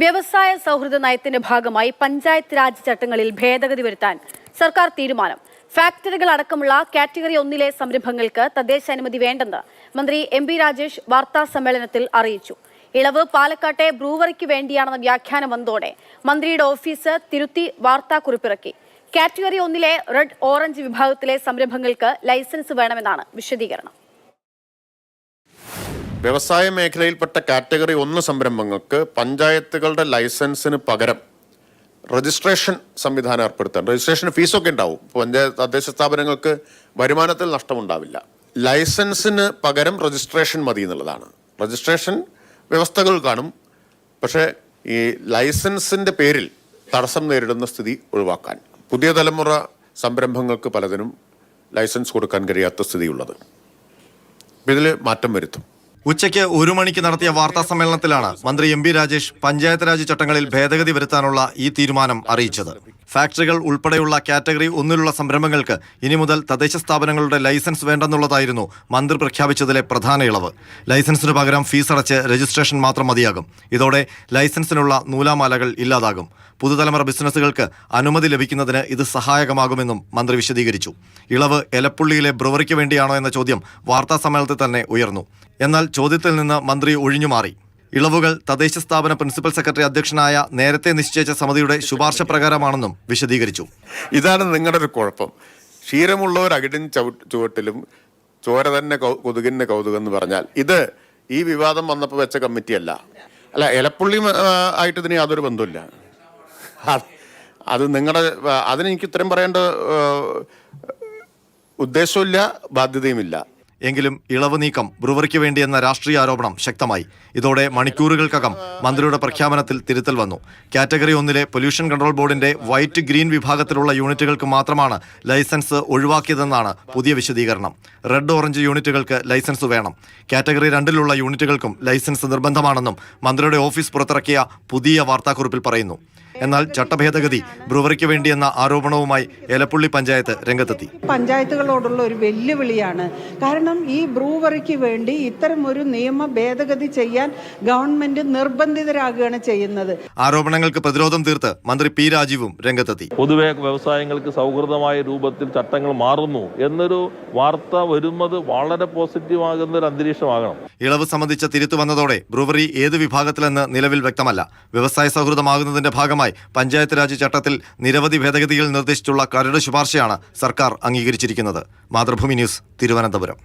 വ്യവസായ സൗഹൃദ നയത്തിന്റെ ഭാഗമായി പഞ്ചായത്ത് രാജ് ചട്ടങ്ങളിൽ ഭേദഗതി വരുത്താൻ സർക്കാർ തീരുമാനം. ഫാക്ടറികൾ അടക്കമുള്ള കാറ്റഗറി 1 സംരംഭങ്ങൾക്ക് തദ്ദേശ അനുമതി വേണ്ടെന്ന് മന്ത്രി എം രാജേഷ് വാർത്താ സമ്മേളനത്തിൽ അറിയിച്ചു. ഇളവ് പാലക്കാട്ടെ ബ്രൂവറിക്ക് വേണ്ടിയാണെന്ന വ്യാഖ്യാനം വന്നതോടെ മന്ത്രിയുടെ ഓഫീസ് തിരുത്തി വാർത്താക്കുറിപ്പിറക്കി. കാറ്റഗറി 1 റെഡ് ഓറഞ്ച് വിഭാഗത്തിലെ സംരംഭങ്ങൾക്ക് ലൈസൻസ് വേണമെന്നാണ് വിശദീകരണം. വ്യവസായ മേഖലയിൽപ്പെട്ട കാറ്റഗറി 1 സംരംഭങ്ങൾക്ക് പഞ്ചായത്തുകളുടെ ലൈസൻസിന് പകരം രജിസ്ട്രേഷൻ സംവിധാനം ഏർപ്പെടുത്താൻ. രജിസ്ട്രേഷൻ ഫീസൊക്കെ ഉണ്ടാവും. പഞ്ചായത്ത് തദ്ദേശ സ്ഥാപനങ്ങൾക്ക് വരുമാനത്തിൽ നഷ്ടമുണ്ടാവില്ല. ലൈസൻസിന് പകരം രജിസ്ട്രേഷൻ മതി എന്നുള്ളതാണ്. രജിസ്ട്രേഷൻ വ്യവസ്ഥകൾ കാണും, പക്ഷേ ഈ ലൈസൻസിൻ്റെ പേരിൽ തടസ്സം നേരിടുന്ന സ്ഥിതി ഒഴിവാക്കാൻ പുതിയ തലമുറ സംരംഭങ്ങൾക്ക് പലതിനും ലൈസൻസ് കൊടുക്കാൻ കഴിയാത്ത സ്ഥിതിയുള്ളത്. ഇതിൽ മാറ്റം വരുത്തും. ഉച്ചയ്ക്ക് 1 മണിക്ക് നടത്തിയ വാർത്താ സമ്മേളനത്തിലാണ് മന്ത്രി എം രാജേഷ് പഞ്ചായത്ത് രാജ് ചട്ടങ്ങളിൽ ഭേദഗതി വരുത്താനുള്ള ഈ തീരുമാനം അറിയിച്ചത്. ഫാക്ടറികൾ ഉൾപ്പെടെയുള്ള കാറ്റഗറി 1 സംരംഭങ്ങൾക്ക് ഇനി മുതൽ തദ്ദേശ സ്ഥാപനങ്ങളുടെ ലൈസൻസ് വേണ്ടെന്നുള്ളതായിരുന്നു മന്ത്രി പ്രഖ്യാപിച്ചതിലെ പ്രധാന ഇളവ്. ലൈസൻസിന് പകരം ഫീസ് അടച്ച് രജിസ്ട്രേഷൻ മാത്രം മതിയാകും. ഇതോടെ ലൈസൻസിനുള്ള നൂലാമാലകൾ ഇല്ലാതാകും. പുതുതലമുറ ബിസിനസ്സുകൾക്ക് അനുമതി ലഭിക്കുന്നതിന് ഇത് സഹായകമാകുമെന്നും മന്ത്രി വിശദീകരിച്ചു. ഇളവ് എലപ്പുള്ളിയിലെ ബ്രൂവറിക്ക് വേണ്ടിയാണോ എന്ന ചോദ്യം വാർത്താ സമ്മേളനത്തിൽ തന്നെ ഉയർന്നു. എന്നാൽ ചോദ്യത്തിൽ നിന്ന് മന്ത്രി ഒഴിഞ്ഞുമാറി. ഇളവുകൾ തദ്ദേശ സ്ഥാപന പ്രിൻസിപ്പൽ സെക്രട്ടറി അധ്യക്ഷനായ നേരത്തെ നിശ്ചയിച്ച സമിതിയുടെ ശുപാർശ പ്രകാരമാണെന്നും വിശദീകരിച്ചു. ഇതാണ് നിങ്ങളുടെ ഒരു കുഴപ്പം. ക്ഷീരമുള്ളവർ അകിടിൻ ചുവട്ടിലും ചോര തന്നെ കൊതുകിന് കൗതുകം എന്ന് പറഞ്ഞാൽ ഇത് ഈ വിവാദം വന്നപ്പോൾ വെച്ച കമ്മിറ്റിയല്ല. എലപ്പുള്ളി ആയിട്ട് ഇതിന് യാതൊരു ബന്ധമില്ല. അത് നിങ്ങളുടെ അതിനെനിക്ക് ഉത്തരം പറയേണ്ട ഉദ്ദേശമില്ല, ബാധ്യതയുമില്ല. എങ്കിലും ഇളവ് നീക്കം ബ്രൂവറിക്ക് വേണ്ടിയെന്ന രാഷ്ട്രീയ ആരോപണം ശക്തമായി. ഇതോടെ മണിക്കൂറുകൾക്കകം മന്ത്രിയുടെ പ്രഖ്യാപനത്തിൽ തിരുത്തൽ വന്നു. കാറ്റഗറി 1 പൊല്യൂഷൻ കൺട്രോൾ ബോർഡിന്റെ വൈറ്റ് ഗ്രീൻ വിഭാഗത്തിലുള്ള യൂണിറ്റുകൾക്ക് മാത്രമാണ് ലൈസൻസ് ഒഴിവാക്കിയതെന്നാണ് പുതിയ വിശദീകരണം. റെഡ് ഓറഞ്ച് യൂണിറ്റുകൾക്ക് ലൈസൻസ് വേണം. കാറ്റഗറി 2 യൂണിറ്റുകൾക്കും ലൈസൻസ് നിർബന്ധമാണെന്നും മന്ത്രിയുടെ ഓഫീസ് പുറത്തിറക്കിയ പുതിയ വാർത്താക്കുറിപ്പിൽ പറയുന്നു. എന്നാൽ ചട്ടഭേദഗതി ബ്രൂവറിക്ക് വേണ്ടിയെന്ന ആരോപണവുമായി എലപ്പുള്ളി പഞ്ചായത്ത് രംഗത്തെത്തി. പഞ്ചായത്തുകളോടുള്ള ഒരു വെല്ലുവിളിയാണ്. കാരണം ഈ ബ്രൂവറിക്ക് വേണ്ടി ഇത്തരം ഒരു നിയമ ഭേദഗതി ചെയ്യാൻ ഗവൺമെന്റ് നിർബന്ധിതരാകുകയാണ് ചെയ്യുന്നത്. ആരോപണങ്ങൾക്ക് പ്രതിരോധം തീർത്ത് മന്ത്രി പി രാജീവും രംഗത്തെത്തി. പൊതുവെ വ്യവസായങ്ങൾക്ക് സൗഹൃദമായ രൂപത്തിൽ ചട്ടങ്ങൾ മാറുന്നു എന്നൊരു വാർത്ത വരുന്നത് വളരെ പോസിറ്റീവാകുന്ന ഒരു അന്തരീക്ഷമാകണം. ഇളവ് സംബന്ധിച്ച തിരുത്തു വന്നതോടെ ബ്രൂവറി ഏത് വിഭാഗത്തിലെന്ന് നിലവിൽ വ്യക്തമല്ല. വ്യവസായ സൗഹൃദമാകുന്നതിന്റെ ഭാഗമായി പഞ്ചായത്ത് രാജ് ചട്ടത്തിൽ നിരവധി ഭേദഗതികൾ നിർദ്ദേശിച്ചുള്ള കരട് ശുപാർശയാണ് സർക്കാർ അംഗീകരിച്ചിരിക്കുന്നത്. മാതൃഭൂമി ന്യൂസ്, തിരുവനന്തപുരം.